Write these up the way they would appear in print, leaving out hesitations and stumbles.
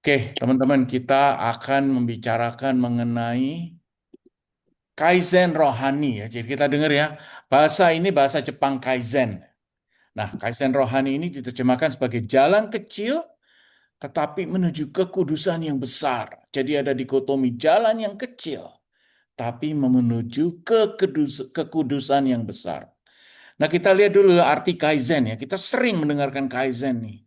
Oke, teman-teman, kita akan membicarakan mengenai Kaizen rohani ya. Jadi kita dengar ya, bahasa ini bahasa Jepang Kaizen. Nah, Kaizen rohani ini diterjemahkan sebagai jalan kecil tetapi menuju kekudusan yang besar. Jadi ada dikotomi jalan yang kecil tapi menuju kekudusan yang besar. Nah, kita lihat dulu arti Kaizen ya. Kita sering mendengarkan Kaizen nih.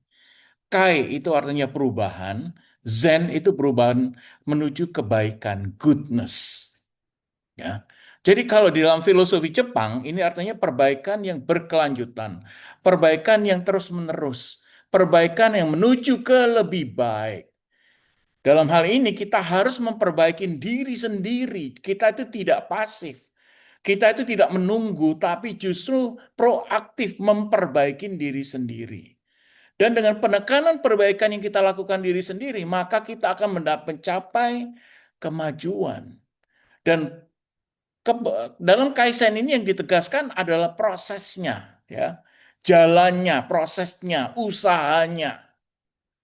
Kai itu artinya perubahan, Zen itu perubahan menuju kebaikan, goodness. Ya. Jadi kalau di dalam filosofi Jepang, ini artinya perbaikan yang berkelanjutan, perbaikan yang terus-menerus, perbaikan yang menuju ke lebih baik. Dalam hal ini kita harus memperbaiki diri sendiri. Kita itu tidak pasif. Kita itu tidak menunggu, tapi justru proaktif memperbaiki diri sendiri. Dan dengan penekanan perbaikan yang kita lakukan diri sendiri, maka kita akan mencapai kemajuan. Dan dalam Kaizen ini yang ditegaskan adalah prosesnya, ya, jalannya, prosesnya, usahanya,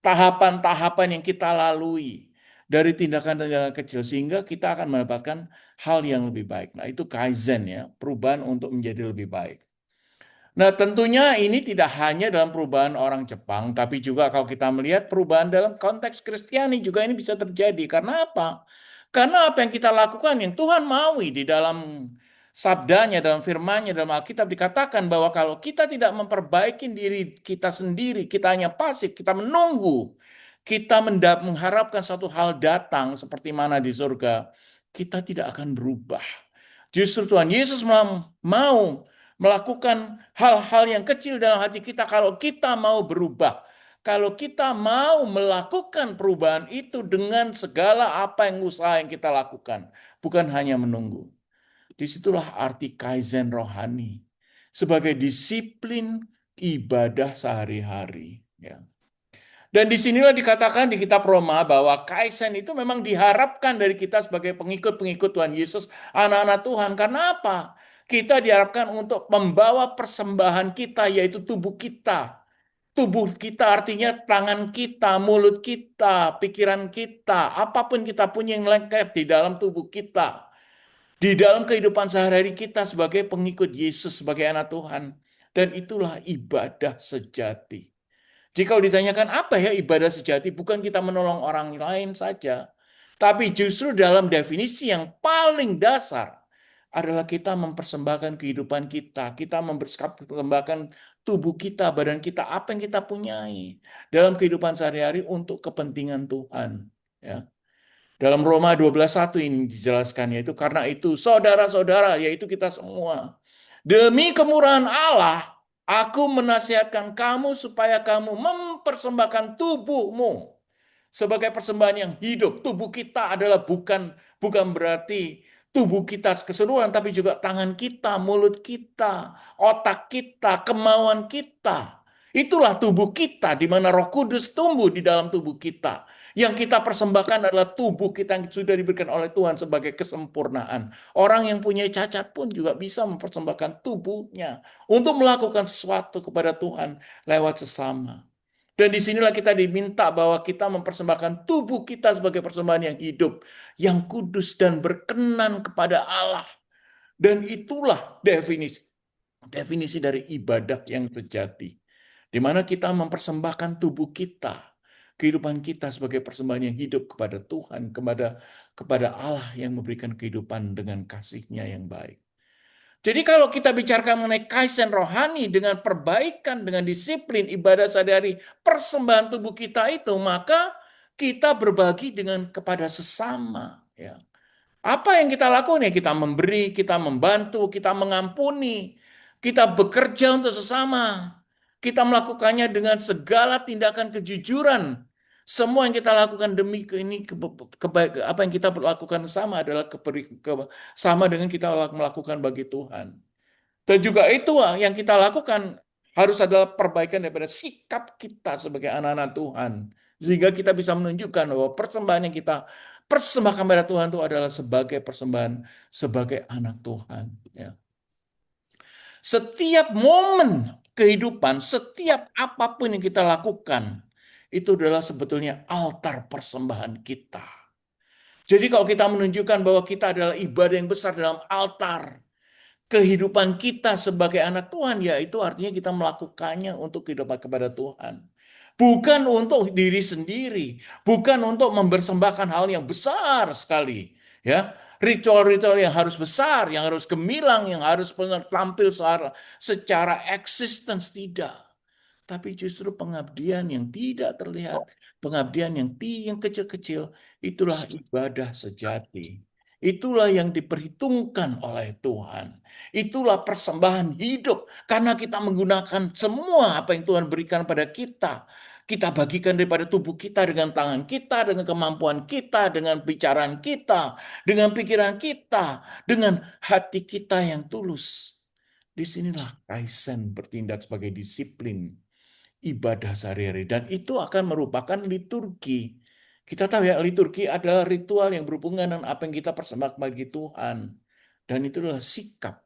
tahapan-tahapan yang kita lalui dari tindakan-tindakan kecil sehingga kita akan mendapatkan hal yang lebih baik. Nah, itu Kaizen ya, perubahan untuk menjadi lebih baik. Nah, tentunya ini tidak hanya dalam perubahan orang Jepang, tapi juga kalau kita melihat perubahan dalam konteks Kristiani juga ini bisa terjadi. Karena apa? Karena apa yang kita lakukan, yang Tuhan maui di dalam sabdanya, dalam firman-Nya, dalam Alkitab dikatakan bahwa kalau kita tidak memperbaiki diri kita sendiri, kita hanya pasif, kita menunggu, kita mengharapkan suatu hal datang seperti mana di surga, kita tidak akan berubah. Justru Tuhan Yesus mau melakukan hal-hal yang kecil dalam hati kita kalau kita mau berubah. Kalau kita mau melakukan perubahan itu dengan segala apa yang usaha yang kita lakukan. Bukan hanya menunggu. Disitulah arti Kaizen rohani. Sebagai disiplin ibadah sehari-hari. Ya. Dan disinilah dikatakan di kitab Roma bahwa Kaizen itu memang diharapkan dari kita sebagai pengikut-pengikut Tuhan Yesus, anak-anak Tuhan. Karena apa? Kita diharapkan untuk membawa persembahan kita, yaitu tubuh kita. Tubuh kita artinya tangan kita, mulut kita, pikiran kita, apapun kita punya yang lengket di dalam tubuh kita. Di dalam kehidupan sehari-hari kita sebagai pengikut Yesus, sebagai anak Tuhan. Dan itulah ibadah sejati. Jika ditanyakan apa ya ibadah sejati, bukan kita menolong orang lain saja, tapi justru dalam definisi yang paling dasar adalah kita mempersembahkan kehidupan kita mempersembahkan tubuh kita, badan kita, apa yang kita punyai dalam kehidupan sehari-hari untuk kepentingan Tuhan. Ya. Dalam Roma 12:1 ini dijelaskan yaitu karena itu saudara-saudara yaitu kita semua demi kemurahan Allah aku menasihatkan kamu supaya kamu mempersembahkan tubuhmu sebagai persembahan yang hidup. Tubuh kita adalah bukan berarti tubuh kita keseluruhan tapi juga tangan kita, mulut kita, otak kita, kemauan kita. Itulah tubuh kita di mana Roh Kudus tumbuh di dalam tubuh kita. Yang kita persembahkan adalah tubuh kita yang sudah diberikan oleh Tuhan sebagai kesempurnaan. Orang yang punya cacat pun juga bisa mempersembahkan tubuhnya untuk melakukan sesuatu kepada Tuhan lewat sesama. Dan disinilah kita diminta bahwa kita mempersembahkan tubuh kita sebagai persembahan yang hidup, yang kudus dan berkenan kepada Allah. Dan itulah definisi dari ibadah yang sejati. Di mana kita mempersembahkan tubuh kita, kehidupan kita sebagai persembahan yang hidup kepada Tuhan, kepada Allah yang memberikan kehidupan dengan kasih-Nya yang baik. Jadi kalau kita bicarakan mengenai kaizen rohani dengan perbaikan, dengan disiplin ibadah sehari-hari, persembahan tubuh kita itu, maka kita berbagi dengan kepada sesama. Ya. Apa yang kita lakukan ya kita memberi, kita membantu, kita mengampuni, kita bekerja untuk sesama. Kita melakukannya dengan segala tindakan kejujuran. Semua yang kita lakukan demi apa yang kita lakukan sama adalah sama dengan kita melakukan bagi Tuhan. Dan juga itu yang kita lakukan harus adalah perbaikan daripada sikap kita sebagai anak-anak Tuhan. Sehingga kita bisa menunjukkan bahwa persembahan yang kita persembahkan kepada Tuhan itu adalah sebagai persembahan sebagai anak Tuhan. Ya. Setiap momen kehidupan, setiap apapun yang kita lakukan, itu adalah sebetulnya altar persembahan kita. Jadi kalau kita menunjukkan bahwa kita adalah ibadah yang besar dalam altar kehidupan kita sebagai anak Tuhan, ya itu artinya kita melakukannya untuk kehidupan kepada Tuhan. Bukan untuk diri sendiri, bukan untuk mempersembahkan hal yang besar sekali, ya. Ritual-ritual yang harus besar, yang harus gemilang, yang harus tampil secara existence, tidak. Tapi justru pengabdian yang tidak terlihat, pengabdian yang kecil-kecil, itulah ibadah sejati. Itulah yang diperhitungkan oleh Tuhan. Itulah persembahan hidup. Karena kita menggunakan semua apa yang Tuhan berikan pada kita. Kita bagikan daripada tubuh kita dengan tangan kita, dengan kemampuan kita, dengan bicaraan kita, dengan pikiran kita, dengan hati kita yang tulus. Disinilah Kaizen bertindak sebagai disiplin ibadah sehari-hari. Dan itu akan merupakan liturgi. Kita tahu ya, liturgi adalah ritual yang berhubungan dengan apa yang kita persembahkan bagi Tuhan. Dan itu adalah sikap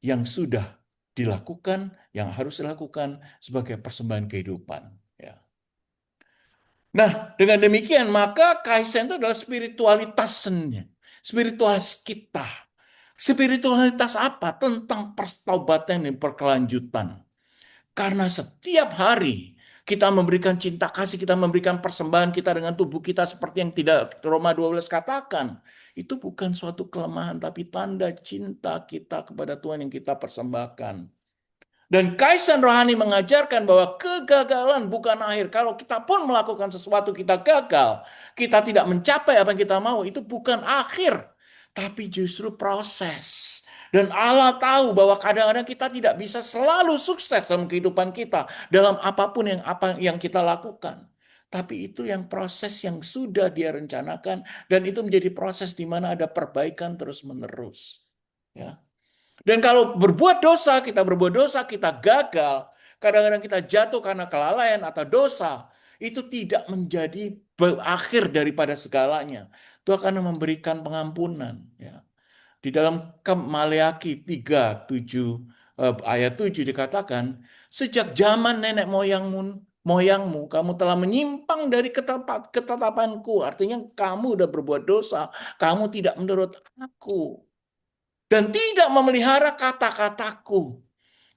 yang sudah dilakukan, yang harus dilakukan sebagai persembahan kehidupan. Ya. Nah, dengan demikian, maka Kaizen itu adalah spiritualitasnya. Spiritualis kita. Spiritualitas apa? Tentang pertobatan dan perkelanjutan. Karena setiap hari kita memberikan cinta kasih, kita memberikan persembahan kita dengan tubuh kita seperti yang tidak Roma 12 katakan. Itu bukan suatu kelemahan, tapi tanda cinta kita kepada Tuhan yang kita persembahkan. Dan Kaizen rohani mengajarkan bahwa kegagalan bukan akhir. Kalau kita pun melakukan sesuatu kita gagal, kita tidak mencapai apa yang kita mau, itu bukan akhir, tapi justru proses. Dan Allah tahu bahwa kadang-kadang kita tidak bisa selalu sukses dalam kehidupan kita, dalam apapun yang kita lakukan. Tapi itu yang proses yang sudah Dia rencanakan, dan itu menjadi proses di mana ada perbaikan terus-menerus. Ya. Dan kalau kita berbuat dosa, kita gagal, kadang-kadang kita jatuh karena kelalaian atau dosa, itu tidak menjadi akhir daripada segalanya. Itu akan memberikan pengampunan. Ya. Di dalam Maleakhi 3:7 ayat 7 dikatakan, sejak zaman nenek moyangmu, kamu telah menyimpang dari ketetapanku. Artinya kamu sudah berbuat dosa, kamu tidak menurut aku dan tidak memelihara kata-kataku.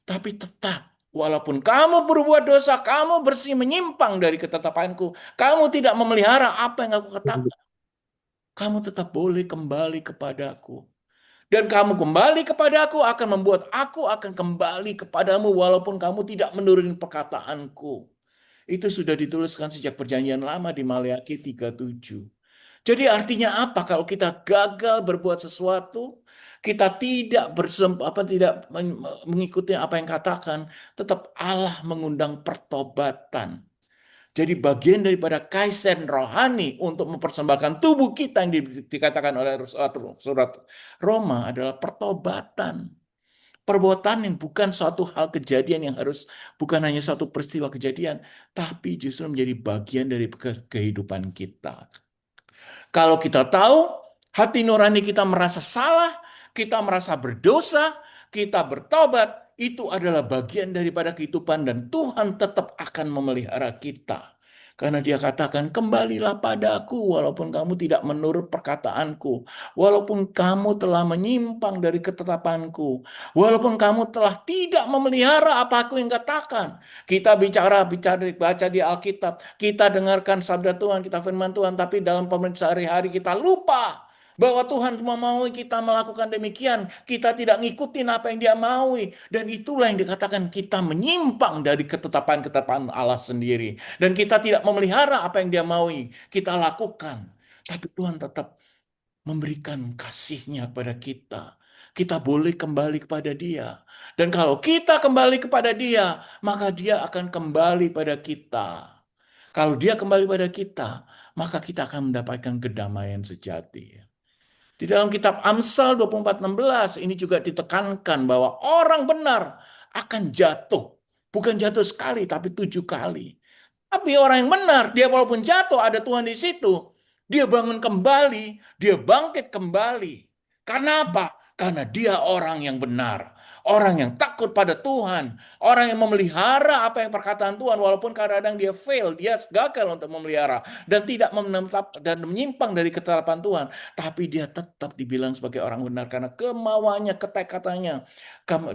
Tapi tetap, walaupun kamu berbuat dosa, kamu bersih menyimpang dari ketetapanku, kamu tidak memelihara apa yang aku katakan, kamu tetap boleh kembali kepadaku. Dan kamu kembali kepadaku akan membuat aku akan kembali kepadamu walaupun kamu tidak menuruti perkataanku. Itu sudah dituliskan sejak perjanjian lama di Maleakhi 3:7. Jadi artinya apa? Kalau kita gagal berbuat sesuatu, kita tidak mengikuti apa yang katakan, tetap Allah mengundang pertobatan. Jadi bagian daripada Kaizen rohani untuk mempersembahkan tubuh kita yang dikatakan oleh surat Roma adalah pertobatan. Perbuatan yang bukan suatu hal kejadian yang bukan hanya suatu peristiwa kejadian, tapi justru menjadi bagian dari kehidupan kita. Kalau kita tahu hati nurani kita merasa salah, kita merasa berdosa, kita bertobat, itu adalah bagian daripada kehidupan dan Tuhan tetap akan memelihara kita. Karena Dia katakan, kembalilah padaku walaupun kamu tidak menurut perkataanku. Walaupun kamu telah menyimpang dari ketetapanku. Walaupun kamu telah tidak memelihara apa aku yang katakan. Kita baca di Alkitab. Kita dengarkan sabda Tuhan, kita firman Tuhan. Tapi dalam pemeriksaan sehari-hari kita lupa bahwa Tuhan mau kita melakukan demikian. Kita tidak ngikutin apa yang Dia maui. Dan itulah yang dikatakan kita menyimpang dari ketetapan-ketetapan Allah sendiri. Dan kita tidak memelihara apa yang Dia maui. Kita lakukan. Tapi Tuhan tetap memberikan kasih-Nya kepada kita. Kita boleh kembali kepada Dia. Dan kalau kita kembali kepada Dia, maka Dia akan kembali pada kita. Kalau Dia kembali pada kita, maka kita akan mendapatkan kedamaian sejati. Di dalam kitab Amsal 24:16 ini juga ditekankan bahwa orang benar akan jatuh. Bukan jatuh sekali, tapi 7 kali. Tapi orang yang benar, dia walaupun jatuh, ada Tuhan di situ. Dia bangun kembali, dia bangkit kembali. Karena apa? Karena dia orang yang benar. Orang yang takut pada Tuhan, orang yang memelihara apa yang perkataan Tuhan, walaupun kadang-kadang dia fail, dia gagal untuk memelihara dan tidak menetap dan menyimpang dari ketetapan Tuhan, tapi dia tetap dibilang sebagai orang benar karena kemauannya, ketekatannya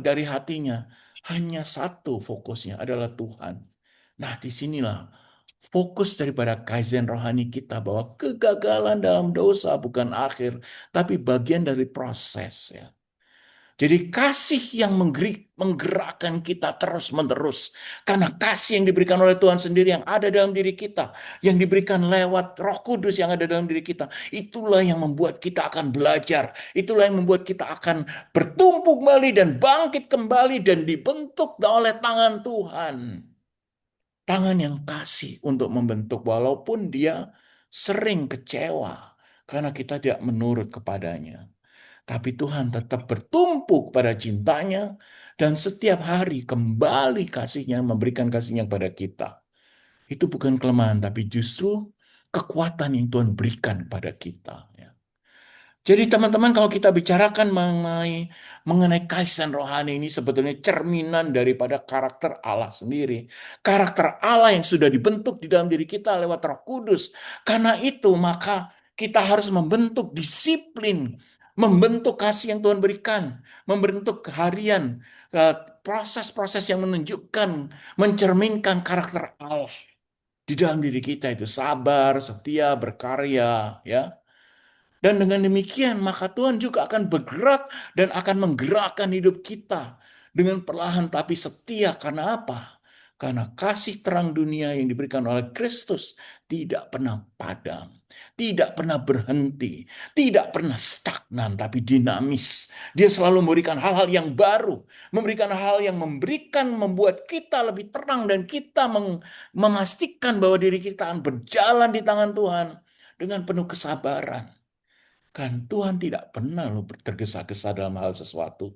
dari hatinya hanya satu fokusnya adalah Tuhan. Nah, disinilah fokus daripada kaizen rohani kita bahwa kegagalan dalam dosa bukan akhir, tapi bagian dari proses ya. Jadi kasih yang menggerakkan kita terus-menerus. Karena kasih yang diberikan oleh Tuhan sendiri yang ada dalam diri kita. Yang diberikan lewat Roh Kudus yang ada dalam diri kita. Itulah yang membuat kita akan belajar. Itulah yang membuat kita akan bertumbuh kembali dan bangkit kembali dan dibentuk oleh tangan Tuhan. Tangan yang kasih untuk membentuk walaupun dia sering kecewa karena kita tidak menurut kepadanya. Tapi Tuhan tetap bertumpu pada cintanya dan setiap hari kembali kasihnya, memberikan kasihnya kepada kita. Itu bukan kelemahan, tapi justru kekuatan yang Tuhan berikan pada kita. Ya. Jadi teman-teman kalau kita bicarakan mengenai kaisan rohani ini sebetulnya cerminan daripada karakter Allah sendiri. Karakter Allah yang sudah dibentuk di dalam diri kita lewat Roh Kudus. Karena itu maka kita harus membentuk disiplin, membentuk kasih yang Tuhan berikan, membentuk harian, proses-proses yang menunjukkan, mencerminkan karakter Allah di dalam diri kita itu sabar, setia, berkarya, ya. Dan dengan demikian, maka Tuhan juga akan bergerak dan akan menggerakkan hidup kita dengan perlahan tapi setia. Karena apa? Karena kasih terang dunia yang diberikan oleh Kristus tidak pernah padam, tidak pernah berhenti, tidak pernah stagnan, tapi dinamis. Dia selalu memberikan hal-hal yang baru, memberikan hal yang membuat kita lebih terang dan kita memastikan bahwa diri kita akan berjalan di tangan Tuhan dengan penuh kesabaran. Kan Tuhan tidak pernah loh tergesa-gesa dalam hal sesuatu.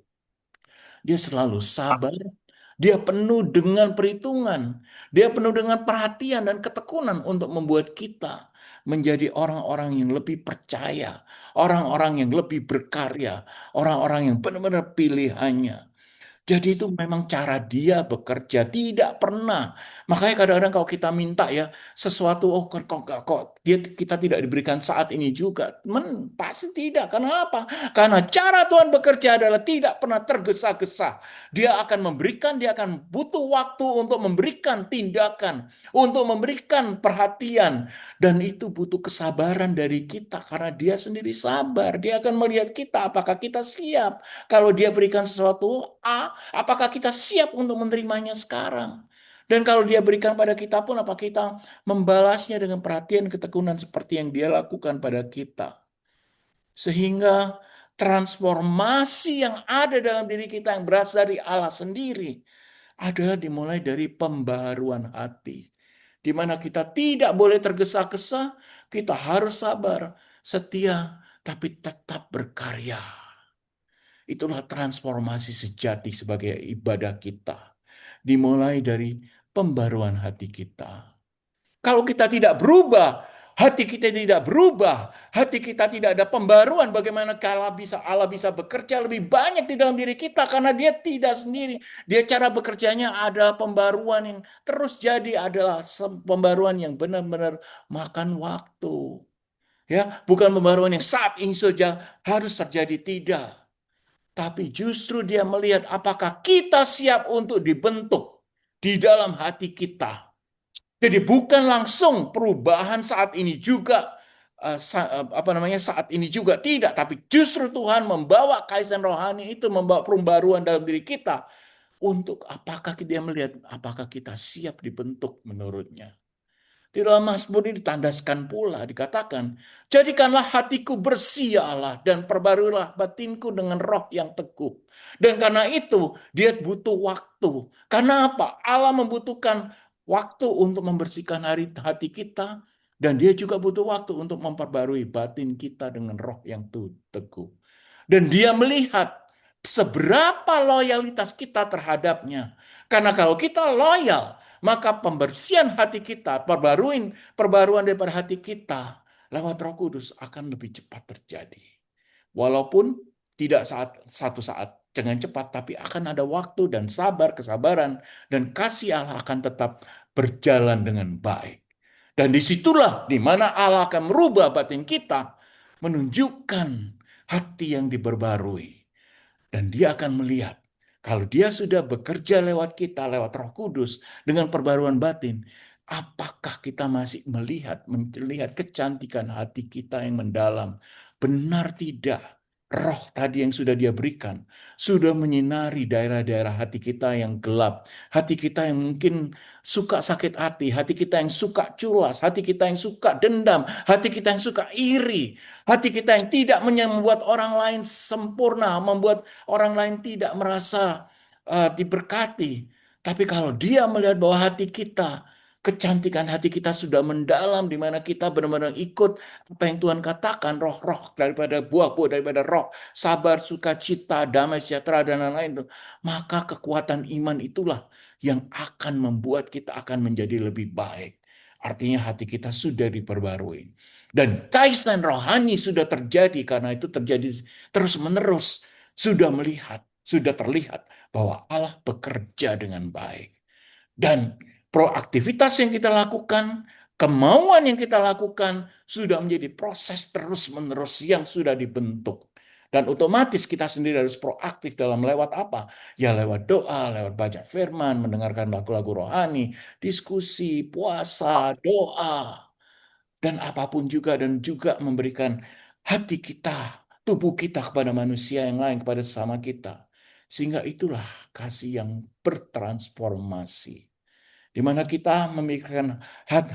Dia selalu sabar. Dia penuh dengan perhitungan. Dia penuh dengan perhatian dan ketekunan untuk membuat kita menjadi orang-orang yang lebih percaya. Orang-orang yang lebih berkarya. Orang-orang yang benar-benar pilihannya. Jadi itu memang cara dia bekerja, tidak pernah. Makanya kadang-kadang kalau kita minta ya sesuatu, oh kok kita tidak diberikan saat ini juga. Pasti tidak. Karena apa? Karena cara Tuhan bekerja adalah tidak pernah tergesa-gesa. Dia akan memberikan, dia akan butuh waktu untuk memberikan tindakan, untuk memberikan perhatian. Dan itu butuh kesabaran dari kita karena dia sendiri sabar. Dia akan melihat kita apakah kita siap. Kalau dia berikan sesuatu A, apakah kita siap untuk menerimanya sekarang? Dan kalau dia berikan pada kita pun, apa kita membalasnya dengan perhatian ketekunan seperti yang dia lakukan pada kita? Sehingga transformasi yang ada dalam diri kita yang berasal dari Allah sendiri adalah dimulai dari pembaharuan hati. Di mana kita tidak boleh tergesa-gesa, kita harus sabar, setia, tapi tetap berkarya. Itulah transformasi sejati sebagai ibadah kita. Dimulai dari pembaruan hati kita. Kalau kita tidak berubah, hati kita tidak berubah, hati kita tidak ada pembaruan, bagaimana Allah bisa bekerja lebih banyak di dalam diri kita karena dia tidak sendiri. Dia cara bekerjanya adalah pembaruan yang terus jadi adalah pembaruan yang benar-benar makan waktu. Ya, bukan pembaruan yang saat ini saja harus terjadi, tidak. Tapi justru dia melihat apakah kita siap untuk dibentuk di dalam hati kita. Jadi bukan langsung perubahan saat ini juga, saat ini juga tidak, tapi justru Tuhan membawa kaizen rohani itu, membawa pembaruan dalam diri kita untuk apakah dia melihat apakah kita siap dibentuk menurutnya. Di dalam Mazmur ini ditandaskan pula, dikatakan, jadikanlah hatiku bersih ya Allah, dan perbaruilah batinku dengan roh yang teguh. Dan karena itu, dia butuh waktu. Karena apa? Allah membutuhkan waktu untuk membersihkan hati kita, dan dia juga butuh waktu untuk memperbarui batin kita dengan roh yang teguh. Dan dia melihat seberapa loyalitas kita terhadapnya. Karena kalau kita loyal, maka pembersihan hati kita, perbaruan daripada hati kita lewat Roh Kudus akan lebih cepat terjadi. Walaupun tidak satu saat, Jangan cepat, tapi akan ada waktu dan sabar, kesabaran, dan kasih Allah akan tetap berjalan dengan baik. Dan disitulah di mana Allah akan merubah batin kita, menunjukkan hati yang diperbarui. Dan dia akan melihat, kalau dia sudah bekerja lewat kita, lewat Roh Kudus, dengan perbaruan batin, apakah kita masih melihat kecantikan hati kita yang mendalam? Benar tidak? Roh tadi yang sudah dia berikan sudah menyinari daerah-daerah hati kita yang gelap, hati kita yang mungkin suka sakit hati kita yang suka culas, hati kita yang suka dendam, hati kita yang suka iri, hati kita yang tidak membuat orang lain sempurna, membuat orang lain tidak merasa diberkati. Tapi kalau dia melihat bahwa hati kita, kecantikan hati kita sudah mendalam, di mana kita benar-benar ikut apa yang Tuhan katakan, roh-roh daripada buah-buah daripada roh, sabar, sukacita, damai, sejahtera, dan lain-lain itu, maka kekuatan iman itulah yang akan membuat kita akan menjadi lebih baik. Artinya hati kita sudah diperbarui. Dan kaisan rohani sudah terjadi karena itu terjadi terus-menerus. Sudah melihat, sudah terlihat bahwa Allah bekerja dengan baik. Dan proaktivitas yang kita lakukan, kemauan yang kita lakukan sudah menjadi proses terus-menerus yang sudah dibentuk. Dan otomatis kita sendiri harus proaktif dalam lewat apa? Ya lewat doa, lewat baca firman, mendengarkan lagu-lagu rohani, diskusi, puasa, doa, dan apapun juga. Dan juga memberikan hati kita, tubuh kita kepada manusia yang lain, kepada sesama kita. Sehingga itulah kasih yang bertransformasi. Di mana kita memikirkan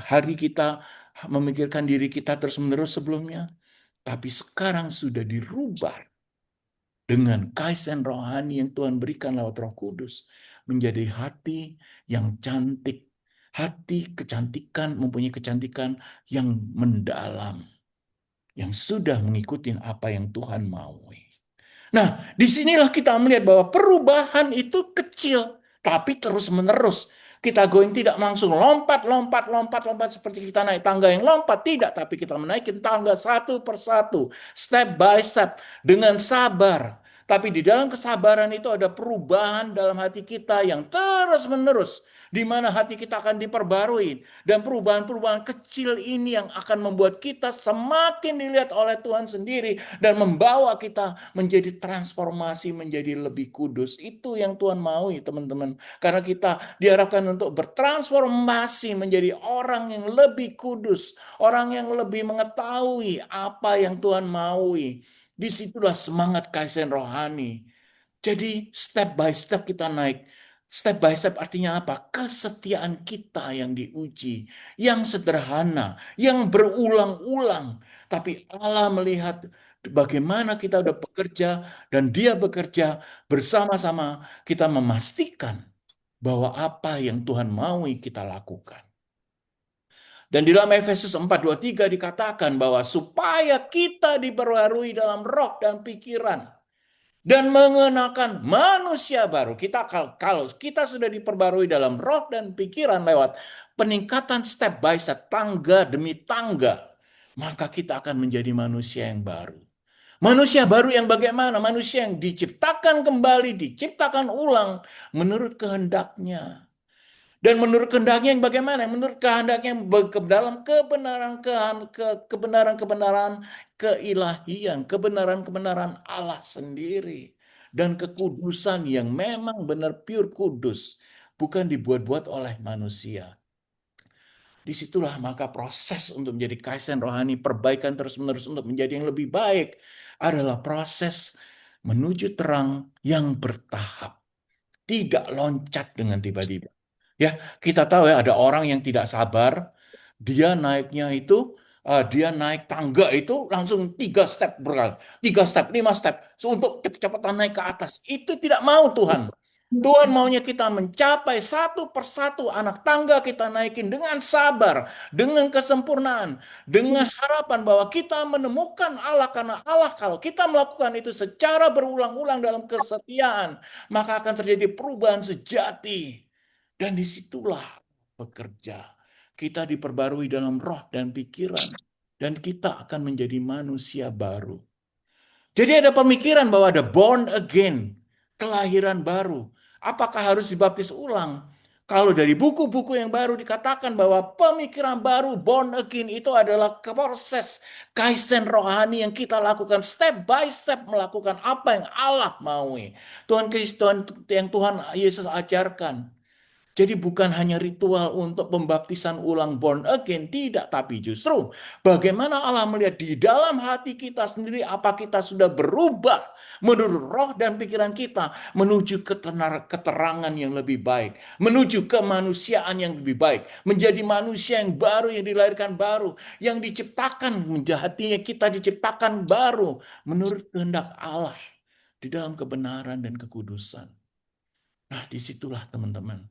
hari kita, memikirkan diri kita terus-menerus sebelumnya, tapi sekarang sudah dirubah dengan kaisan rohani yang Tuhan berikan lewat Roh Kudus menjadi hati yang cantik, hati kecantikan, mempunyai kecantikan yang mendalam, yang sudah mengikuti apa yang Tuhan maui. Nah, disinilah kita melihat bahwa perubahan itu kecil, tapi terus-menerus. Kita going tidak langsung lompat, lompat, lompat, lompat seperti kita naik tangga yang lompat. Tidak, tapi kita menaikin tangga satu persatu, step by step, dengan sabar. Tapi di dalam kesabaran itu ada perubahan dalam hati kita yang terus-menerus, di mana hati kita akan diperbarui. Dan perubahan-perubahan kecil ini yang akan membuat kita semakin dilihat oleh Tuhan sendiri dan membawa kita menjadi transformasi, menjadi lebih kudus. Itu yang Tuhan mau, teman-teman. Karena kita diharapkan untuk bertransformasi menjadi orang yang lebih kudus, orang yang lebih mengetahui apa yang Tuhan maui. Disitulah semangat kaizen rohani. Jadi step by step kita naik. Step by step artinya apa? Kesetiaan kita yang diuji, yang sederhana, yang berulang-ulang. Tapi Allah melihat bagaimana kita udah bekerja dan Dia bekerja bersama-sama, kita memastikan bahwa apa yang Tuhan maui kita lakukan. Dan di dalam Efesus 4:23 dikatakan bahwa supaya kita diperbarui dalam roh dan pikiran dan mengenakan manusia baru. Kita kalau kita sudah diperbarui dalam roh dan pikiran lewat peningkatan step by step, tangga demi tangga, maka kita akan menjadi manusia yang baru. Manusia baru yang bagaimana? Manusia yang diciptakan kembali, diciptakan ulang menurut kehendaknya. Dan menurut kehendaknya yang bagaimana? Menurut kehendaknya yang dalam kebenaran-kebenaran keilahian, kebenaran-kebenaran Allah sendiri. Dan kekudusan yang memang benar pure kudus. Bukan dibuat-buat oleh manusia. Disitulah maka proses untuk menjadi kaizen rohani, perbaikan terus-menerus untuk menjadi yang lebih baik adalah proses menuju terang yang bertahap. Tidak loncat dengan tiba-tiba. Ya, kita tahu ya ada orang yang tidak sabar, dia naiknya itu dia naik tangga itu langsung 3 step berkali, 3 step, 5 step untuk cepat-cepatan naik ke atas. Itu tidak mau Tuhan. Tuhan maunya kita mencapai satu persatu anak tangga kita naikin dengan sabar, dengan kesempurnaan, dengan harapan bahwa kita menemukan Allah karena Allah kalau kita melakukan itu secara berulang-ulang dalam kesetiaan, maka akan terjadi perubahan sejati. Dan disitulah bekerja. Kita diperbarui dalam roh dan pikiran. Dan kita akan menjadi manusia baru. Jadi ada pemikiran bahwa ada born again. kelahiran baru. Apakah harus dibaptis ulang? Kalau dari buku-buku yang baru dikatakan bahwa pemikiran baru, born again, itu adalah proses kaizen rohani yang kita lakukan step by step, melakukan apa yang Allah maui. Tuhan Kristus yang Tuhan Yesus ajarkan. Jadi bukan hanya ritual untuk pembaptisan ulang born again, tidak. Tapi justru bagaimana Allah melihat di dalam hati kita sendiri, apa kita sudah berubah menurut roh dan pikiran kita menuju keterangan yang lebih baik, menuju kemanusiaan yang lebih baik, menjadi manusia yang baru, yang dilahirkan baru, yang diciptakan, hatinya kita diciptakan baru menurut kehendak Allah di dalam kebenaran dan kekudusan. Nah, disitulah teman-teman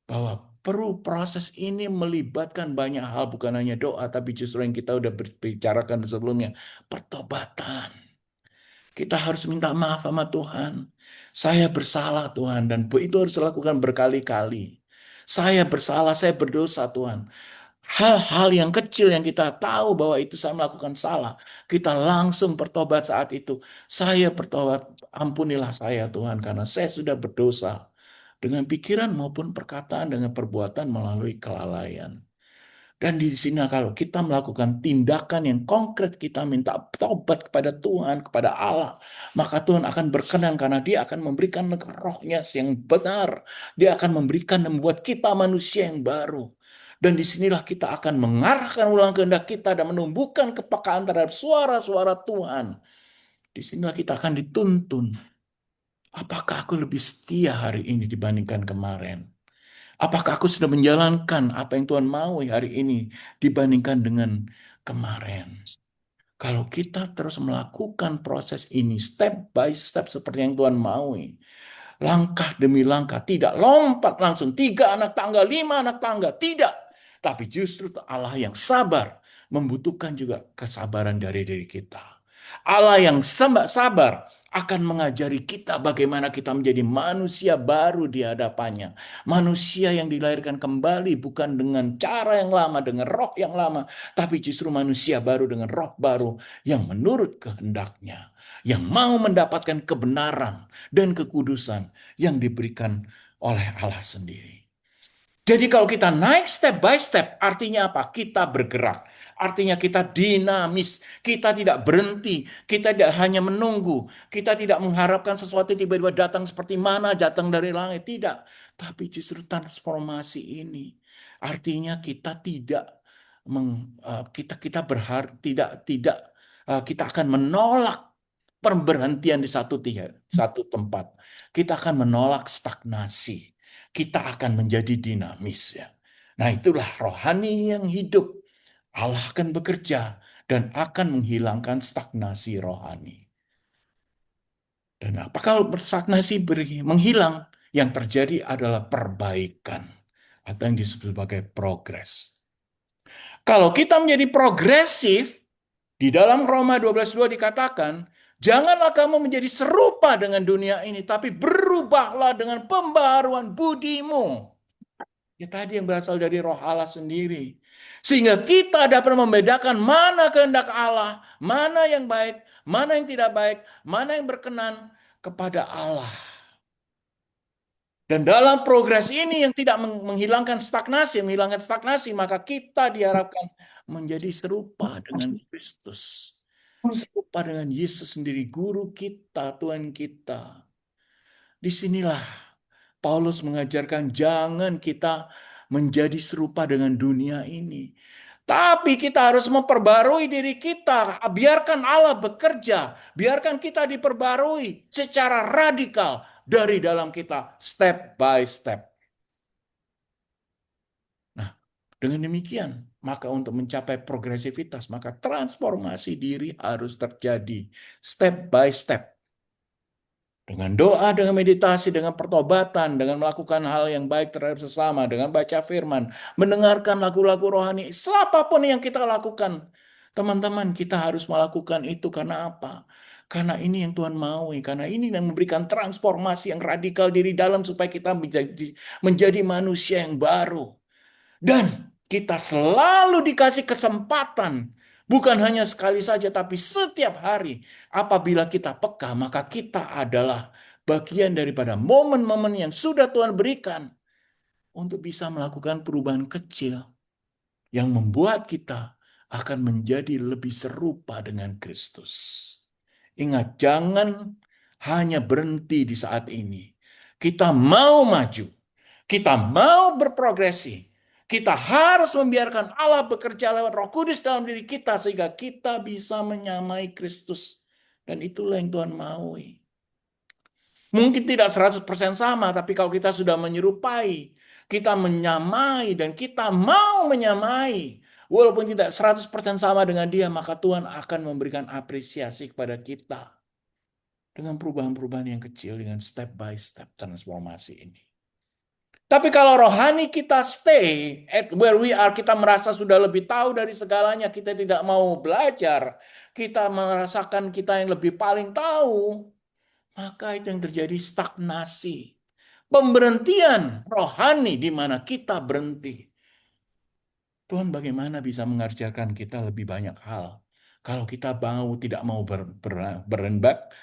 bahwa perlu proses ini melibatkan banyak hal, bukan hanya doa, tapi justru yang kita udah bicarakan sebelumnya, pertobatan. Kita harus minta maaf sama Tuhan. Saya bersalah Tuhan, dan itu harus dilakukan berkali-kali. Saya bersalah, saya berdosa Tuhan. Hal-hal yang kecil yang kita tahu bahwa itu saya melakukan salah, kita langsung bertobat saat itu. Saya bertobat, ampunilah saya Tuhan, karena saya sudah berdosa dengan pikiran maupun perkataan, dengan perbuatan melalui kelalaian. Dan di sini kalau kita melakukan tindakan yang konkret, kita minta tobat kepada Tuhan, kepada Allah, maka Tuhan akan berkenan karena Dia akan memberikan rohnya yang benar. Dia akan memberikan dan membuat kita manusia yang baru. Dan disinilah kita akan mengarahkan ulang kehendak kita dan menumbuhkan kepekaan terhadap suara-suara Tuhan. Disinilah kita akan dituntun. Apakah aku lebih setia hari ini dibandingkan kemarin? Apakah aku sudah menjalankan apa yang Tuhan mau hari ini dibandingkan dengan kemarin? Kalau kita terus melakukan proses ini step by step seperti yang Tuhan mau, langkah demi langkah, tidak lompat langsung 3 anak tangga, 5 anak tangga, tidak. Tapi justru Allah yang sabar membutuhkan juga kesabaran dari diri kita. Allah yang sabar akan mengajari kita bagaimana kita menjadi manusia baru di hadapannya. Manusia yang dilahirkan kembali bukan dengan cara yang lama, dengan roh yang lama, tapi justru manusia baru dengan roh baru yang menurut kehendaknya, yang mau mendapatkan kebenaran dan kekudusan yang diberikan oleh Allah sendiri. Jadi kalau kita naik step by step, artinya apa? Kita bergerak. Artinya kita dinamis. Kita tidak berhenti. Kita tidak hanya menunggu. Kita tidak mengharapkan sesuatu tiba-tiba datang seperti mana, datang dari langit. Tidak. Tapi justru transformasi ini. Artinya kita tidak kita berharap tidak kita akan menolak pemberhentian di satu tempat. Kita akan menolak stagnasi. Kita akan menjadi dinamis ya. Nah, itulah rohani yang hidup. Allah akan bekerja dan akan menghilangkan stagnasi rohani. Dan apakah stagnasi menghilang? Yang terjadi adalah perbaikan atau yang disebut sebagai progres. Kalau kita menjadi progresif, di dalam Roma 12:2 dikatakan, janganlah kamu menjadi serupa dengan dunia ini, tapi berubahlah dengan pembaharuan budimu. Ya tadi yang berasal dari roh Allah sendiri. Sehingga kita dapat membedakan mana kehendak Allah, mana yang baik, mana yang tidak baik, mana yang berkenan kepada Allah. Dan dalam progres ini yang tidak menghilangkan stagnasi, maka kita diharapkan menjadi serupa dengan Kristus. Serupa dengan Yesus sendiri, guru kita, Tuhan kita. Disinilah Paulus mengajarkan jangan kita menjadi serupa dengan dunia ini. Tapi kita harus memperbarui diri kita. Biarkan Allah bekerja. Biarkan kita diperbarui secara radikal dari dalam kita step by step. Nah, dengan demikian, maka untuk mencapai progresivitas, maka transformasi diri harus terjadi step by step. Dengan doa, dengan meditasi, dengan pertobatan, dengan melakukan hal yang baik terhadap sesama, dengan baca firman, mendengarkan lagu-lagu rohani, apapun yang kita lakukan. Teman-teman, kita harus melakukan itu karena apa? Karena ini yang Tuhan mau, karena ini yang memberikan transformasi yang radikal diri dalam supaya kita menjadi manusia yang baru. Dan kita selalu dikasih kesempatan, bukan hanya sekali saja, tapi setiap hari. Apabila kita peka, maka kita adalah bagian daripada momen-momen yang sudah Tuhan berikan untuk bisa melakukan perubahan kecil yang membuat kita akan menjadi lebih serupa dengan Kristus. Ingat, jangan hanya berhenti di saat ini. Kita mau maju, kita mau berprogresi. Kita harus membiarkan Allah bekerja lewat Roh Kudus dalam diri kita sehingga kita bisa menyamai Kristus. Dan itulah yang Tuhan maui. Mungkin tidak 100% sama, tapi kalau kita sudah menyerupai, kita menyamai dan kita mau menyamai, walaupun tidak 100% sama dengan dia, maka Tuhan akan memberikan apresiasi kepada kita dengan perubahan-perubahan yang kecil, dengan step by step transformasi ini. Tapi kalau rohani kita stay at where we are, kita merasa sudah lebih tahu dari segalanya, kita tidak mau belajar, kita merasakan kita yang lebih paling tahu, maka itu yang terjadi stagnasi. Pemberhentian rohani di mana kita berhenti. Tuhan bagaimana bisa mengajarkan kita lebih banyak hal. Kalau kita tidak mau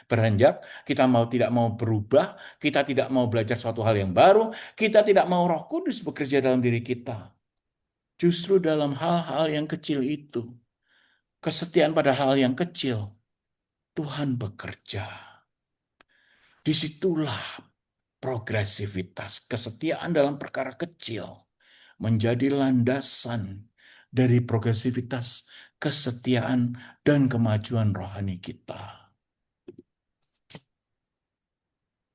beranjak, kita tidak mau berubah, kita tidak mau belajar suatu hal yang baru, kita tidak mau Roh Kudus bekerja dalam diri kita. Justru dalam hal-hal yang kecil itu, kesetiaan pada hal yang kecil, Tuhan bekerja. Disitulah progresivitas, kesetiaan dalam perkara kecil menjadi landasan dari progresivitas, kesetiaan, dan kemajuan rohani kita.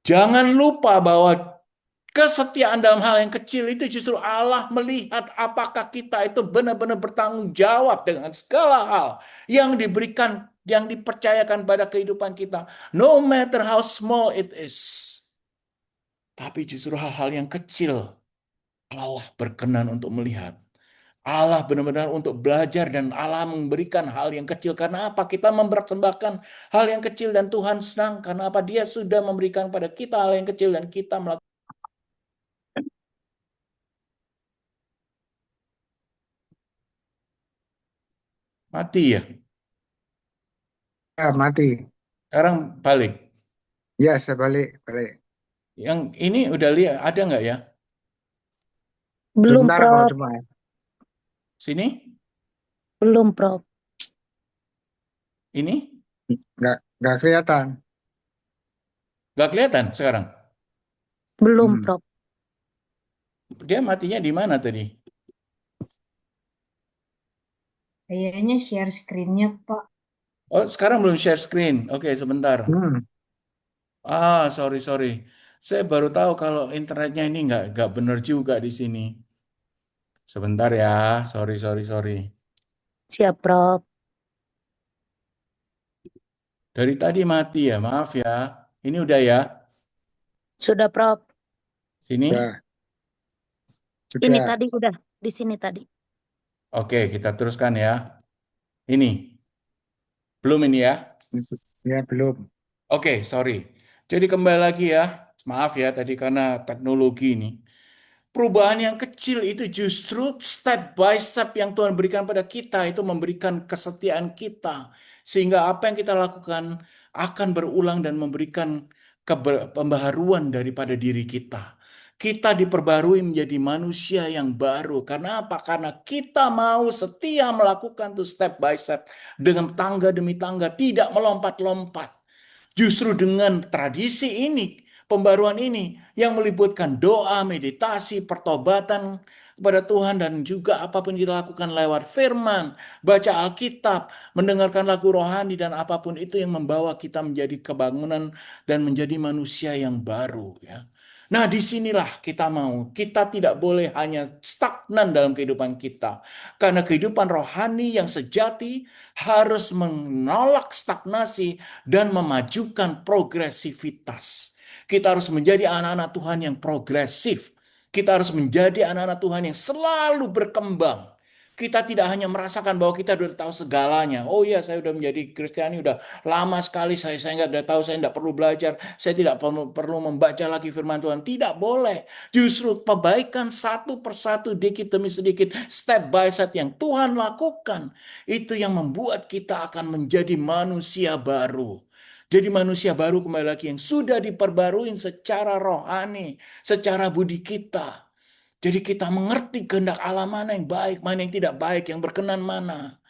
Jangan lupa bahwa kesetiaan dalam hal yang kecil itu justru Allah melihat apakah kita itu benar-benar bertanggung jawab dengan segala hal yang diberikan, yang dipercayakan pada kehidupan kita. No matter how small it is. Tapi justru hal-hal yang kecil Allah berkenan untuk melihat. Allah benar-benar untuk belajar dan Allah memberikan hal yang kecil. Karena apa? Kita mempersembahkan hal yang kecil dan Tuhan senang. Karena apa? Dia sudah memberikan pada kita hal yang kecil dan kita melakukan. Mati ya. Ya, mati. Sekarang balik. Ya, saya balik. Yang ini udah lihat, ada nggak ya? Belum, Sebentar kok Prof. cuma. Sini? Belum, Prof. Ini? Nggak kelihatan. Nggak kelihatan sekarang? Belum, Hmm. Prof. Dia matinya di mana tadi? Kayaknya share screen-nya, Pak. Oh, sekarang belum share screen. Oke, sebentar. Hmm. Sorry. Saya baru tahu kalau internetnya ini nggak benar juga di sini. Sebentar ya, sorry. Siap, Prof. Dari tadi mati ya, maaf ya. Ini udah ya, Sudah, Prof. sini. Ya, Ini sudah. tadi udah. Di sini tadi. Oke, kita teruskan ya. Ini, belum ini ya. Ya, belum. Oke, sorry. Jadi kembali lagi ya. Maaf ya tadi karena teknologi ini. Perubahan yang kecil itu justru step by step yang Tuhan berikan pada kita itu memberikan kesetiaan kita. Sehingga apa yang kita lakukan akan berulang dan memberikan pembaharuan daripada diri kita. Kita diperbarui menjadi manusia yang baru. Karena apa? Karena kita mau setia melakukan tuh step by step dengan tangga demi tangga, tidak melompat-lompat. Justru dengan tradisi ini, pembaruan ini yang melibatkan doa, meditasi, pertobatan kepada Tuhan dan juga apapun kita lakukan lewat firman, baca Alkitab, mendengarkan lagu rohani dan apapun itu yang membawa kita menjadi kebangunan dan menjadi manusia yang baru ya. Nah, disinilah kita tidak boleh hanya stagnan dalam kehidupan kita. Karena kehidupan rohani yang sejati harus menolak stagnasi dan memajukan progresivitas. Kita harus menjadi anak-anak Tuhan yang progresif. Kita harus menjadi anak-anak Tuhan yang selalu berkembang. Kita tidak hanya merasakan bahwa kita sudah tahu segalanya. Oh iya, saya sudah menjadi Kristiani sudah lama sekali. Saya nggak tahu, saya tidak perlu belajar. Saya tidak perlu membaca lagi firman Tuhan. Tidak boleh. Justru perbaikan satu persatu, dikit demi sedikit, step by step yang Tuhan lakukan. Itu yang membuat kita akan menjadi manusia baru. Jadi manusia baru kembali lagi yang sudah diperbarui secara rohani, secara budi kita. Jadi kita mengerti kehendak Allah mana yang baik, mana yang tidak baik, yang berkenan mana.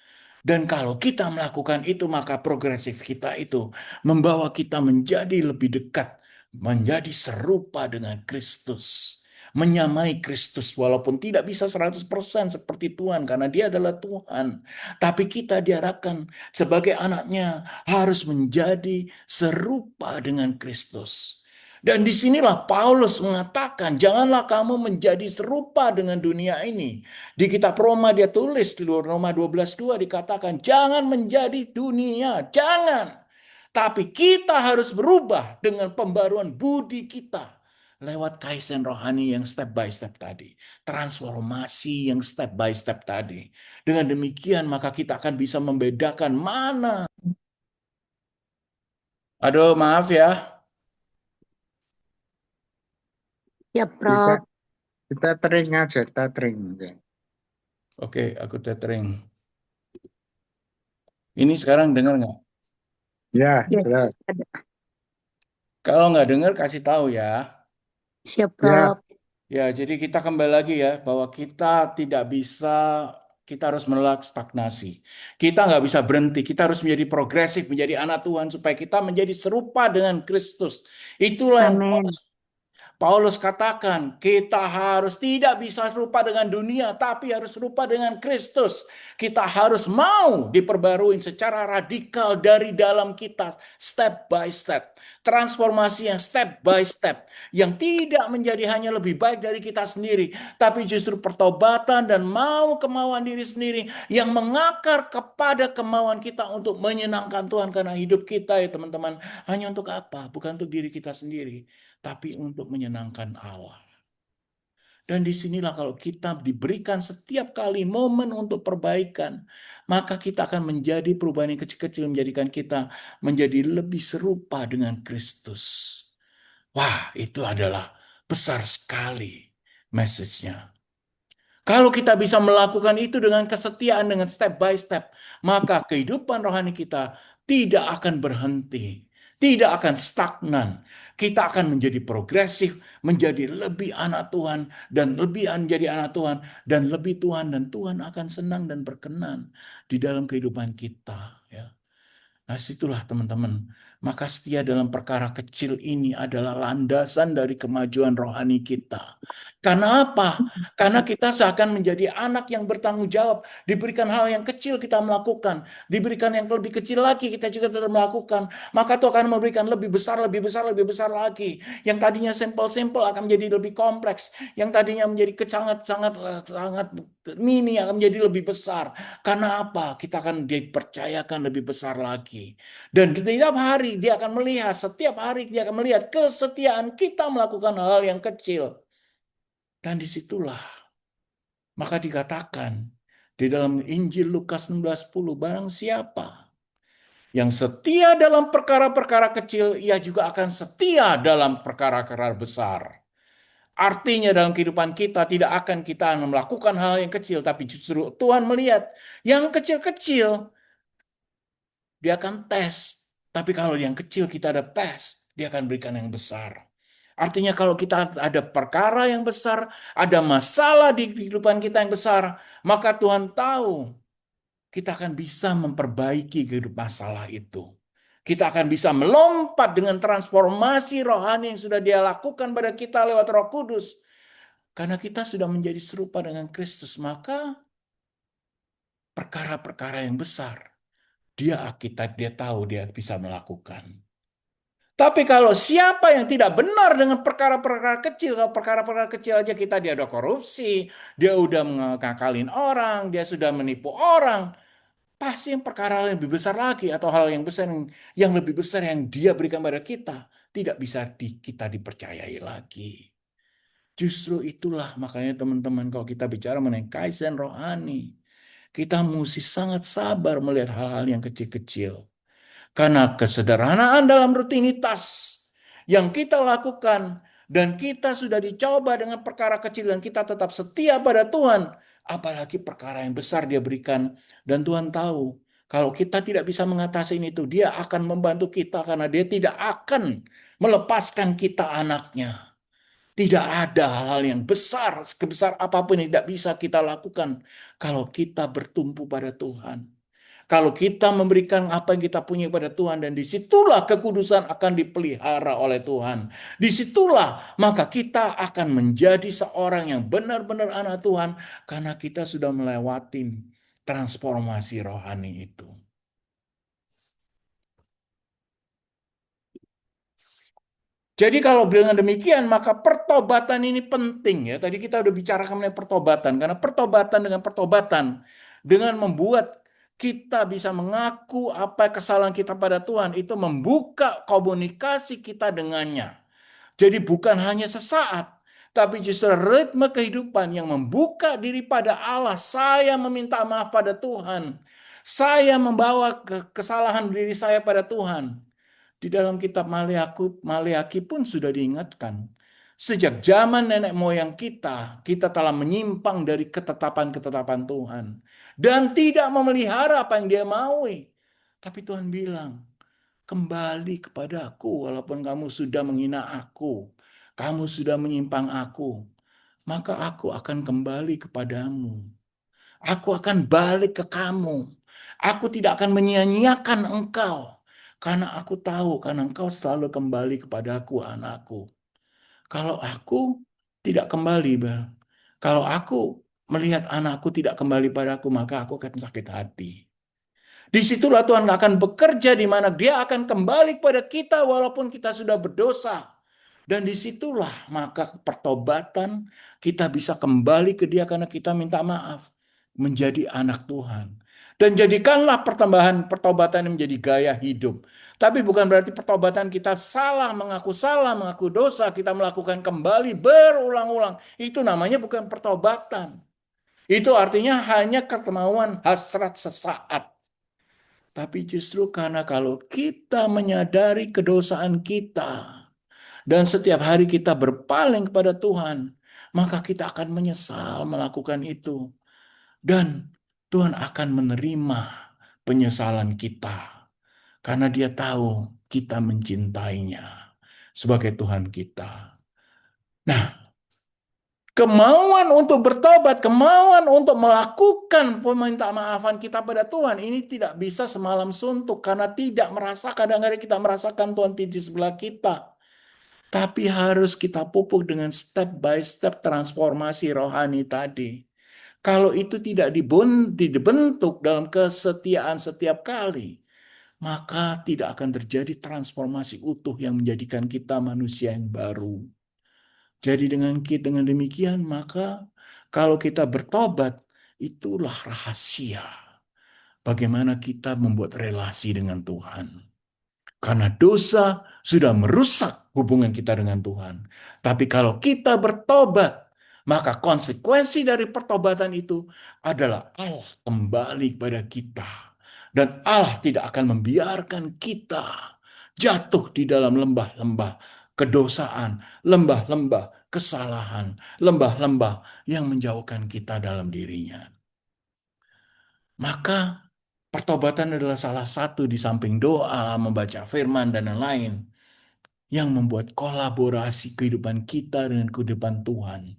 Dan kalau kita melakukan itu, maka progresif kita itu membawa kita menjadi lebih dekat, menjadi serupa dengan Kristus. Menyamai Kristus walaupun tidak bisa 100% seperti Tuhan karena dia adalah Tuhan. Tapi kita diharapkan sebagai anaknya harus menjadi serupa dengan Kristus. Dan disinilah Paulus mengatakan, janganlah kamu menjadi serupa dengan dunia ini. Di kitab Roma dia tulis, di Roma 12:2 dikatakan, jangan menjadi dunia, jangan. Tapi kita harus berubah dengan pembaruan budi kita. Lewat kaizen rohani yang step by step tadi. Transformasi yang step by step tadi. Dengan demikian maka kita akan bisa membedakan mana. Aduh maaf ya. Ya, Kita Prof. kita tering aja, kita tering. Oke. Oke, aku tethering. Ini sekarang dengar nggak? Ya, Ya, jelas. ada. Kalau nggak dengar kasih tahu ya. Siap, Ya, Prof. Ya, jadi kita kembali lagi ya bahwa kita tidak bisa, kita harus menolak stagnasi. Kita nggak bisa berhenti, kita harus menjadi progresif, menjadi anak Tuhan supaya kita menjadi serupa dengan Kristus. Itulah yang Amin. Paulus katakan, kita harus tidak bisa serupa dengan dunia, tapi harus serupa dengan Kristus. Kita harus mau diperbarui secara radikal dari dalam kita, step by step. Transformasi yang step by step, yang tidak menjadi hanya lebih baik dari kita sendiri, tapi justru pertobatan dan mau kemauan diri sendiri, yang mengakar kepada kemauan kita untuk menyenangkan Tuhan. Karena hidup kita ya teman-teman, hanya untuk apa? Bukan untuk diri kita sendiri, tapi untuk menyenangkan Allah. Dan disinilah kalau kita diberikan setiap kali momen untuk perbaikan, maka kita akan menjadi perubahan yang kecil-kecil menjadikan kita menjadi lebih serupa dengan Kristus. Wah, itu adalah besar sekali message-nya. Kalau kita bisa melakukan itu dengan kesetiaan, dengan step by step, maka kehidupan rohani kita tidak akan berhenti, tidak akan stagnan. Kita akan menjadi progresif, menjadi lebih anak Tuhan, dan lebih menjadi anak Tuhan, dan lebih Tuhan, dan Tuhan akan senang dan berkenan di dalam kehidupan kita. Ya. Nah, situlah teman-teman. Maka setia dalam perkara kecil ini adalah landasan dari kemajuan rohani kita. Karena apa? Karena kita seakan menjadi anak yang bertanggung jawab. Diberikan hal yang kecil kita melakukan. Diberikan yang lebih kecil lagi kita juga tetap melakukan. Maka Tuhan akan memberikan lebih besar, lebih besar, lebih besar lagi. Yang tadinya simple-simple akan menjadi lebih kompleks. Yang tadinya menjadi sangat mini akan menjadi lebih besar. Karena apa? Kita akan dipercayakan lebih besar lagi. Dan setiap hari dia akan melihat, setiap hari dia akan melihat kesetiaan kita melakukan hal yang kecil. Dan disitulah maka dikatakan di dalam Injil Lukas 16:10, barang siapa yang setia dalam perkara-perkara kecil, ia juga akan setia dalam perkara-perkara besar. Artinya dalam kehidupan kita tidak akan kita melakukan hal yang kecil, tapi justru Tuhan melihat yang kecil-kecil, dia akan tes. Tapi kalau yang kecil kita ada tes, dia akan berikan yang besar. Artinya kalau kita ada perkara yang besar, ada masalah di kehidupan kita yang besar, maka Tuhan tahu kita akan bisa memperbaiki kehidupan masalah itu. Kita akan bisa melompat dengan transformasi rohani yang sudah dia lakukan pada kita lewat Roh Kudus. Karena kita sudah menjadi serupa dengan Kristus, maka perkara-perkara yang besar dia tahu dia bisa melakukan. Tapi kalau siapa yang tidak benar dengan perkara-perkara kecil, kalau perkara-perkara kecil aja dia udah korupsi, dia udah mengakalin orang, dia sudah menipu orang, pasti yang perkara yang lebih besar lagi atau hal yang besar yang lebih besar yang dia berikan pada kita tidak bisa kita dipercayai lagi. Justru itulah makanya teman-teman kalau kita bicara mengenai kaizen rohani, kita mesti sangat sabar melihat hal-hal yang kecil-kecil. Karena kesederhanaan dalam rutinitas yang kita lakukan dan kita sudah dicoba dengan perkara kecil dan kita tetap setia pada Tuhan, apalagi perkara yang besar dia berikan dan Tuhan tahu Kalau kita tidak bisa mengatasi itu, dia akan membantu kita karena dia tidak akan melepaskan kita anaknya. Tidak ada hal-hal yang besar, sebesar apapun yang tidak bisa kita lakukan kalau kita bertumpu pada Tuhan. Kalau kita memberikan apa yang kita punya kepada Tuhan, dan disitulah kekudusan akan dipelihara oleh Tuhan. Disitulah maka kita akan menjadi seorang yang benar-benar anak Tuhan karena kita sudah melewati transformasi rohani itu. Jadi kalau dengan demikian maka pertobatan ini penting ya. Tadi kita udah bicarakan mengenai pertobatan. Karena pertobatan dengan membuat kita bisa mengaku apa kesalahan kita pada Tuhan, itu membuka komunikasi kita dengannya. Jadi bukan hanya sesaat, tapi justru ritme kehidupan yang membuka diri pada Allah. Saya meminta maaf pada Tuhan. Saya membawa kesalahan diri saya pada Tuhan. Di dalam kitab Maleakhi pun sudah diingatkan. Sejak zaman nenek moyang kita telah menyimpang dari ketetapan-ketetapan Tuhan. Dan tidak memelihara apa yang dia maui. Tapi Tuhan bilang, kembali kepadaku walaupun kamu sudah menghina aku. Kamu sudah menyimpang aku. Maka aku akan kembali kepadamu. Aku akan balik ke kamu. Aku tidak akan menyia-nyiakan engkau. Karena aku tahu, karena engkau selalu kembali kepadaku, anakku. Kalau aku tidak kembali, kalau aku melihat anakku tidak kembali padaku, maka aku akan sakit hati. Disitulah Tuhan akan bekerja, di mana Dia akan kembali kepada kita walaupun kita sudah berdosa. Dan disitulah maka pertobatan kita bisa kembali ke Dia karena kita minta maaf. Menjadi anak Tuhan. Dan jadikanlah pertobatan yang menjadi gaya hidup. Tapi bukan berarti pertobatan kita salah, mengaku dosa, kita melakukan kembali berulang-ulang. Itu namanya bukan pertobatan. Itu artinya hanya kemauan hasrat sesaat. Tapi justru karena kalau kita menyadari kedosaan kita, dan setiap hari kita berpaling kepada Tuhan, maka kita akan menyesal melakukan itu. Dan Tuhan akan menerima penyesalan kita. Karena Dia tahu kita mencintainya sebagai Tuhan kita. Nah, kemauan untuk bertobat, kemauan untuk melakukan permintaan maafan kita pada Tuhan, ini tidak bisa semalam suntuk. Karena kadang-kadang kita merasakan Tuhan di sebelah kita. Tapi harus kita pupuk dengan step by step transformasi rohani tadi. Kalau itu tidak dibentuk dalam kesetiaan setiap kali, maka tidak akan terjadi transformasi utuh yang menjadikan kita manusia yang baru. Jadi dengan demikian, maka kalau kita bertobat, itulah rahasia bagaimana kita membuat relasi dengan Tuhan. Karena dosa sudah merusak hubungan kita dengan Tuhan. Tapi kalau kita bertobat, maka konsekuensi dari pertobatan itu adalah Allah kembali kepada kita. Dan Allah tidak akan membiarkan kita jatuh di dalam lembah-lembah kedosaan, lembah-lembah kesalahan, lembah-lembah yang menjauhkan kita dalam dirinya. Maka pertobatan adalah salah satu di samping doa, membaca firman, dan lain-lain yang membuat kolaborasi kehidupan kita dengan kehidupan Tuhan.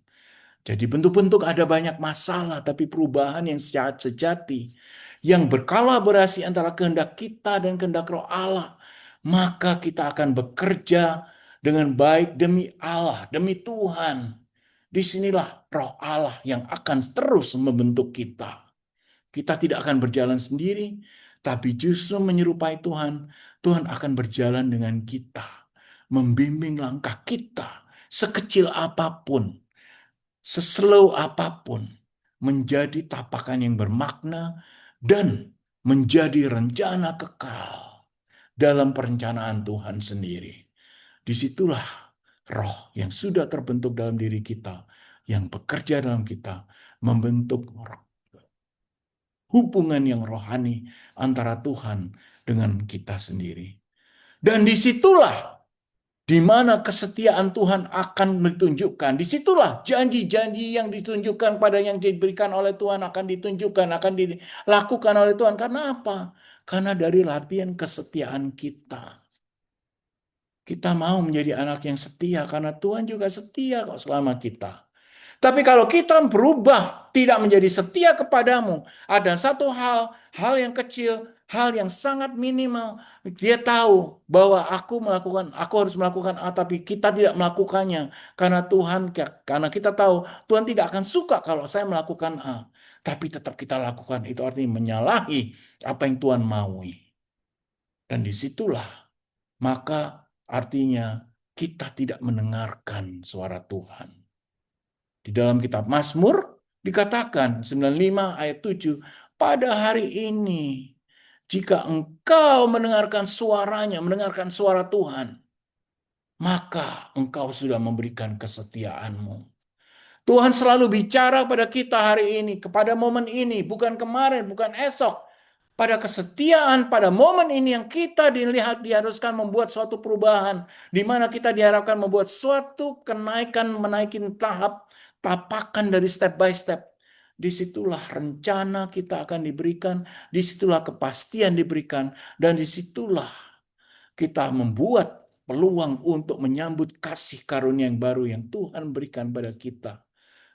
Jadi bentuk-bentuk ada banyak masalah, tapi perubahan yang sejati, yang berkolaborasi antara kehendak kita dan kehendak Roh Allah, maka kita akan bekerja dengan baik demi Allah, demi Tuhan. Disinilah Roh Allah yang akan terus membentuk kita. Kita tidak akan berjalan sendiri, tapi justru menyerupai Tuhan. Tuhan akan berjalan dengan kita, membimbing langkah kita, sekecil apapun, seslow apapun, menjadi tapakan yang bermakna dan menjadi rencana kekal dalam perencanaan Tuhan sendiri. Disitulah roh yang sudah terbentuk dalam diri kita, yang bekerja dalam kita, membentuk hubungan yang rohani antara Tuhan dengan kita sendiri. Dan disitulah di mana kesetiaan Tuhan akan ditunjukkan. Disitulah janji-janji yang ditunjukkan pada yang diberikan oleh Tuhan akan ditunjukkan, akan dilakukan oleh Tuhan. Karena apa? Karena dari latihan kesetiaan kita. Kita mau menjadi anak yang setia karena Tuhan juga setia kok selama kita. Tapi kalau kita berubah, tidak menjadi setia kepadamu, ada satu hal yang kecil, hal yang sangat minimal. Dia tahu bahwa aku harus melakukan A, tapi kita tidak melakukannya karena kita tahu Tuhan tidak akan suka kalau saya melakukan A, tapi tetap kita lakukan. Itu artinya menyalahi apa yang Tuhan maui. Dan disitulah maka artinya kita tidak mendengarkan suara Tuhan. Di dalam kitab Mazmur dikatakan 95 ayat 7, pada hari ini jika engkau mendengarkan suaranya, mendengarkan suara Tuhan, maka engkau sudah memberikan kesetiaanmu. Tuhan selalu bicara pada kita hari ini, kepada momen ini, bukan kemarin, bukan esok. Pada kesetiaan, pada momen ini yang kita diharuskan membuat suatu perubahan, di mana kita diharapkan membuat suatu menaikin tapakan dari step by step. Disitulah rencana kita akan diberikan, disitulah kepastian diberikan, dan disitulah kita membuat peluang untuk menyambut kasih karunia yang baru yang Tuhan berikan pada kita.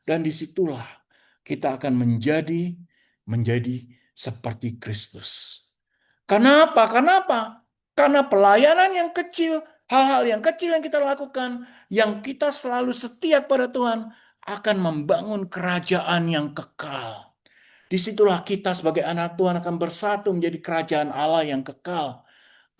Dan disitulah kita akan menjadi seperti Kristus. Kenapa? Karena pelayanan yang kecil, hal-hal yang kecil yang kita lakukan, yang kita selalu setia kepada Tuhan, akan membangun kerajaan yang kekal. Disitulah kita sebagai anak Tuhan akan bersatu menjadi kerajaan Allah yang kekal.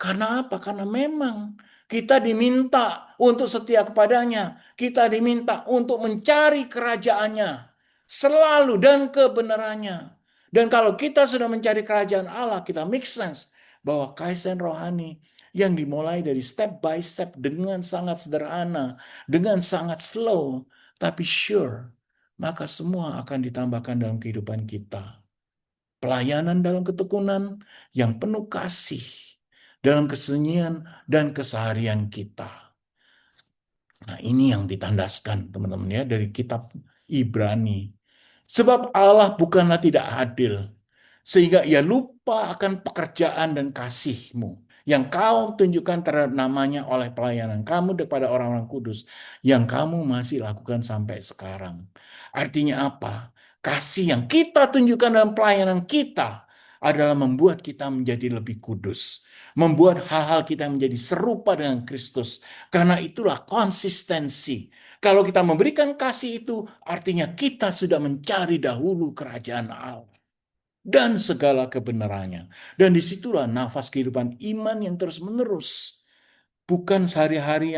Karena apa? Karena memang kita diminta untuk setia kepadanya. Kita diminta untuk mencari kerajaannya selalu dan kebenarannya. Dan kalau kita sudah mencari kerajaan Allah, kita make sense bahwa kaizen rohani yang dimulai dari step by step dengan sangat sederhana, dengan sangat slow, tapi sure, maka semua akan ditambahkan dalam kehidupan kita. Pelayanan dalam ketekunan yang penuh kasih, dalam kesunyian dan keseharian kita. Nah, ini yang ditandaskan teman-teman ya dari kitab Ibrani. Sebab Allah bukanlah tidak adil, sehingga ia lupa akan pekerjaan dan kasihmu yang kau tunjukkan terhadap namanya oleh pelayanan kamu kepada orang-orang kudus yang kamu masih lakukan sampai sekarang. Artinya apa? Kasih yang kita tunjukkan dalam pelayanan kita adalah membuat kita menjadi lebih kudus. Membuat hal-hal kita menjadi serupa dengan Kristus. Karena itulah konsistensi. Kalau kita memberikan kasih itu, artinya kita sudah mencari dahulu kerajaan Allah dan segala kebenarannya. Dan disitulah nafas kehidupan iman yang terus-menerus. Bukan sehari-hari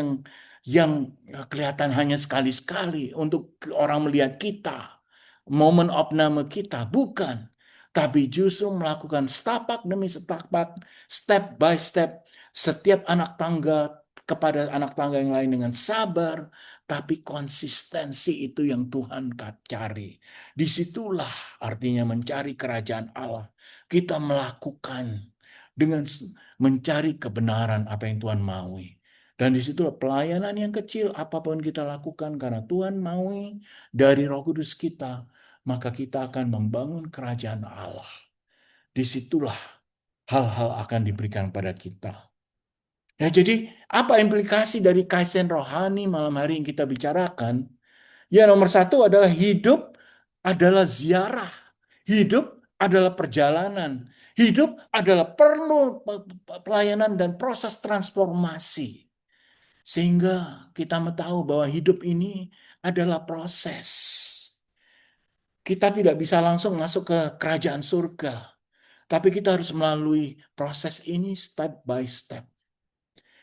yang kelihatan hanya sekali-sekali untuk orang melihat kita. Momen opname kita, bukan. Tapi justru melakukan setapak demi setapak, step by step, setiap anak tangga kepada anak tangga yang lain dengan sabar, tapi konsistensi itu yang Tuhan cari. Disitulah artinya mencari kerajaan Allah. Kita melakukan dengan mencari kebenaran apa yang Tuhan maui. Dan disitulah pelayanan yang kecil apapun kita lakukan karena Tuhan maui dari Roh Kudus kita, maka kita akan membangun kerajaan Allah. Disitulah hal-hal akan diberikan pada kita. Ya, jadi apa implikasi dari kaizen rohani malam hari yang kita bicarakan? Ya, nomor satu adalah hidup adalah ziarah. Hidup adalah perjalanan. Hidup adalah perlu pelayanan dan proses transformasi. Sehingga kita tahu bahwa hidup ini adalah proses. Kita tidak bisa langsung masuk ke kerajaan surga. Tapi kita harus melalui proses ini step by step.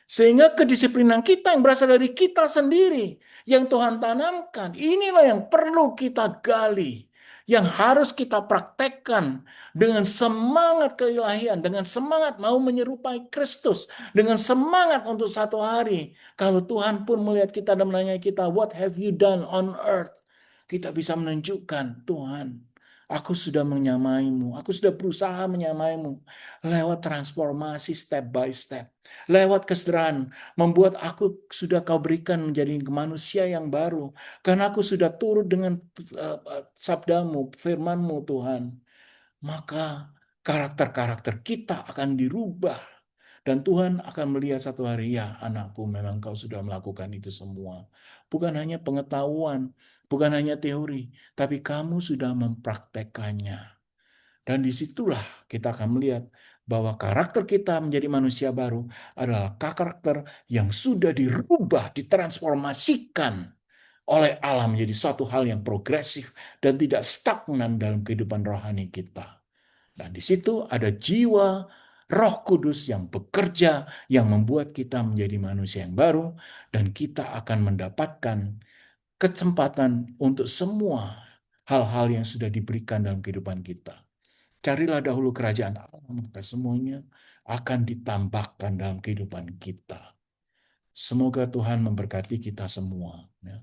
Sehingga kedisiplinan kita yang berasal dari kita sendiri, yang Tuhan tanamkan, inilah yang perlu kita gali. Yang harus kita praktekkan dengan semangat keilahian, dengan semangat mau menyerupai Kristus, dengan semangat untuk satu hari. Kalau Tuhan pun melihat kita dan menanya kita, what have you done on earth? Kita bisa menunjukkan, Tuhan, Aku sudah menyamaimu. Aku sudah berusaha menyamaimu lewat transformasi step by step. Lewat kesederhanaan, membuat aku sudah kau berikan menjadi manusia yang baru. Karena aku sudah turut dengan sabdamu, firmanmu Tuhan. Maka karakter-karakter kita akan dirubah. Dan Tuhan akan melihat satu hari, ya anakku memang kau sudah melakukan itu semua. Bukan hanya pengetahuan, bukan hanya teori, tapi kamu sudah mempraktekannya. Dan disitulah kita akan melihat bahwa karakter kita menjadi manusia baru adalah karakter yang sudah dirubah, ditransformasikan oleh Allah menjadi suatu hal yang progresif dan tidak stagnan dalam kehidupan rohani kita. Dan di situ ada jiwa Roh Kudus yang bekerja, yang membuat kita menjadi manusia yang baru, dan kita akan mendapatkan kesempatan untuk semua hal-hal yang sudah diberikan dalam kehidupan kita. Carilah dahulu kerajaan Allah, maka semuanya akan ditambahkan dalam kehidupan kita. Semoga Tuhan memberkati kita semua. Ya.